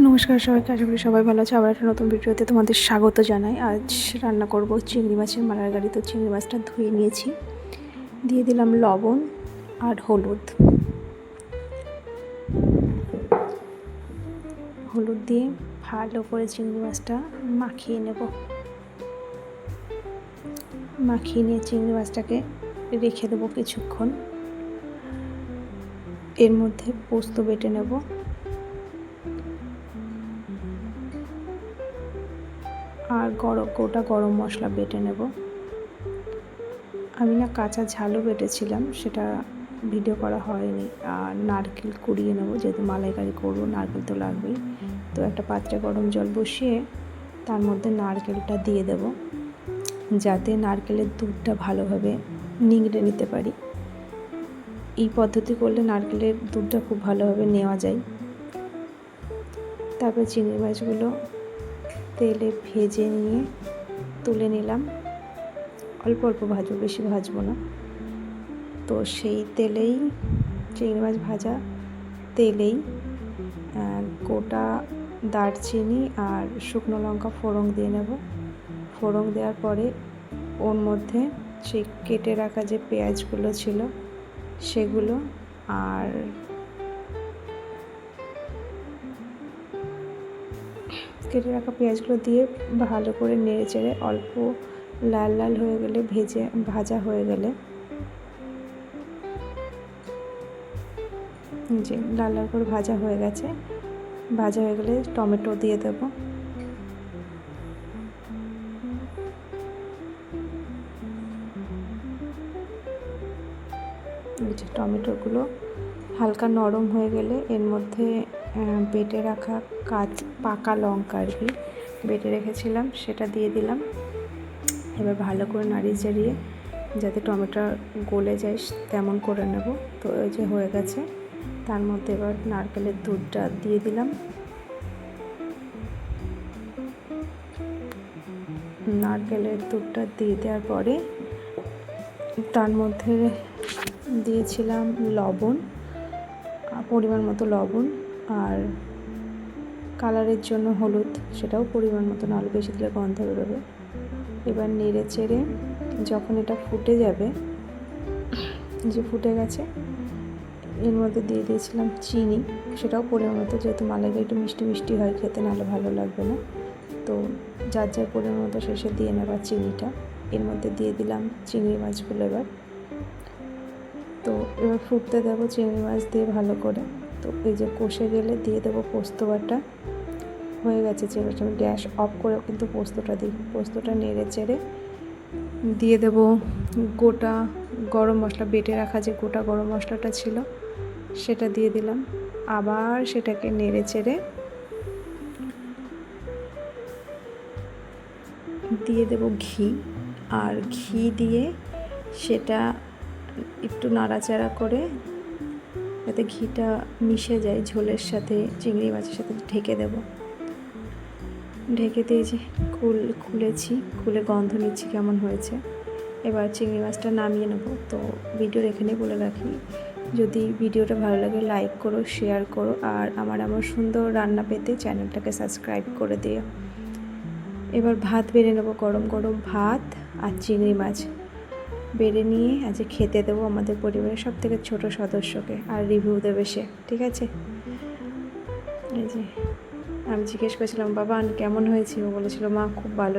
নমস্কার সবাইকে, আশা করি সবাই ভালো আছে। আবার একটা নতুন ভিডিওতে তোমাদের স্বাগত জানাই। আজ রান্না করব চিংড়ি মাছের মালাইকারি। তো চিংড়ি মাছটা ধুয়ে নিয়েছি, দিয়ে দিলাম লবণ আর হলুদ দিয়ে ভালো করে চিংড়ি মাছটা মাখিয়ে নেব। মাখিয়ে নিয়ে চিংড়ি মাছটাকে রেখে দেবো কিছুক্ষণ। এর মধ্যে পোস্ত বেটে নেব। আর গোটা গরম মশলা বেটে নেব। আমি না কাঁচা ঝালও বেটেছিলাম, সেটা ভিডিও করা হয়নি। আর নারকেল কুড়িয়ে নেব, যেহেতু মালাইকারি করবো নারকেল তো লাগবেই। তো একটা পাত্রে গরম জল বসিয়ে তার মধ্যে নারকেলটা দিয়ে দেব, যাতে নারকেলের দুধটা ভালোভাবে নিংড়ে নিতে পারি। এই পদ্ধতি করলে নারকেলের দুধটা খুব ভালোভাবে নেওয়া যায়। তারপর চিংড়ি মাছগুলো তেলে ভেজে নিয়ে তুলে নিলাম। অল্প অল্প ভাজবো, বেশি ভাজবো না। তো সেই তেলেই, চিংড়ি মাছ ভাজা তেলেই গোটা দারচিনি আর শুকনো লঙ্কা ফোড়ন দিয়ে নেব। ফোড়ন দেওয়ার পরে ওর মধ্যে সেই কেটে রাখা যে পেঁয়াজগুলো ছিল সেগুলো আর কেটে রাখা পেঁয়াজগুলো দিয়ে ভালো করে নেড়ে চেড়ে অল্প লাল লাল হয়ে গেলে, ভাজা হয়ে গেলে, যে লাল লাল করে ভাজা হয়ে গেছে, ভাজা হয়ে গেলে টমেটো দিয়ে দেবো। টমেটোগুলো হালকা নরম হয়ে গেলে এর মধ্যে বেটে রাখা পাকা লঙ্কা আর কি বেটে রেখেছিলাম সেটা দিয়ে দিলাম। এবার ভালো করে নাড়িয়ে চাড়িয়ে যাতে টমেটো গলে যায় তেমন করে নেব। তো ওই যে হয়ে গেছে, তার মধ্যে এবার নারকেলের দুধটা দিয়ে দিলাম। নারকেলের দুধটা দিয়ে দেওয়ার পরে তার মধ্যে দিয়েছিলাম লবণ, পরিমাণ মতো লবণ, আর কালারের জন্য হলুদ, সেটাও পরিমাণ মতো, নাহলে বেশি দিলে গন্ধ বেরোবে। এবার নেড়ে চেড়ে যখন এটা ফুটে যাবে, যে ফুটে গেছে, এর মধ্যে দিয়ে দিয়েছিলাম চিনি, সেটাও পরিমাণ মতো, যেহেতু মালাইকারি একটু মিষ্টি মিষ্টি হয় খেতে, নাহলে ভালো লাগবে না। তো যার যার পরিমাণ মতো শেষে দিয়ে নেবার চিনিটা। এর মধ্যে দিয়ে দিলাম চিংড়ি মাছগুলো। এবার ফুটতে দেবো চিংড়ি মাছ দিয়ে ভালো করে। তো এই যে কষে গেলে দিয়ে দেবো পোস্ত বাটা। হয়ে গেছে, আমি গ্যাস অফ করেও কিন্তু পোস্তটা দিই। পোস্তটা নেড়ে চেড়ে দিয়ে দেবো গোটা গরম মশলা, বেটে রাখা যে গোটা গরম মশলাটা ছিল সেটা দিয়ে দিলাম। আবার সেটাকে নেড়ে চেড়ে দিয়ে দেবো ঘি। আর ঘি দিয়ে সেটা একটু নাড়াচাড়া করে যাতে ঘিটা মিশে যায় ঝোলের সাথে, চিংড়ি মাছের সাথে ঢেকে দেব। ঢেকে দিয়েছি, খুলে গন্ধ নিচ্ছি কেমন হয়েছে। এবার চিংড়ি মাছটা নামিয়ে নেব। তো ভিডিওর এখানেই বলে রাখি, যদি ভিডিওটা ভালো লাগে লাইক করো, শেয়ার করো, আর আমার সুন্দর রান্না পেতে চ্যানেলটাকে সাবস্ক্রাইব করে দিও। এবার ভাত বেড়ে নেব, গরম গরম ভাত আর চিংড়ি মাছ বেড়ে নিয়ে আজ খেতে দেবো আমাদের পরিবারের সব থেকে ছোটো সদস্যকে, আর রিভিউ দেবে সে, ঠিক আছে? এই যে আমি জিজ্ঞেস করেছিলাম, বাবা কেমন হয়েছে? ও বলেছিল, মা খুব ভালো।